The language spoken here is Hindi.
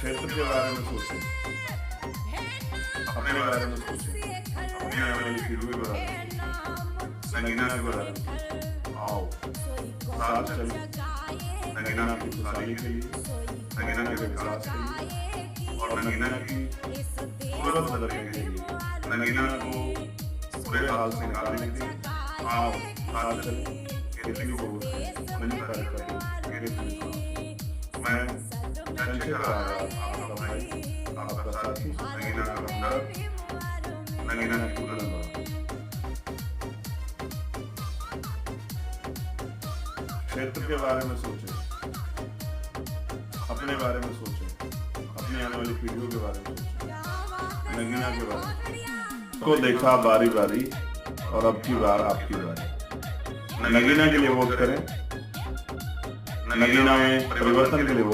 क्षेत्र के बारे में सोचें, अपने बारे में सोचें, अपनी आने वाली पीढ़ी के बारे में, नगीना के बारे में सोचें। आओ साथ चलें नगीना की खुशहाली के लिए, नगीना के विकास के लिए और नगीना की पूरब बदलने के लिए, नगीना को बुरे हाल से निकालने के लिए। आओ साथ चलें, खेती को मिलकर करें। मैं चंद्रशेखर आपका भाई, आपका साथी, नगीना का हमदर्द, नगीना की बुलंद। क्षेत्र के बारे में सोचें, अपने बारे में सोचें, अपनी आने वाली पीढ़ियों के बारे में सोचें, नगीना के बारे में। को देखा बारी बारी और अब की बार आपकी बारी। नगीना के लिए वोट करें, नगीना में परिवर्तन के लिए वोट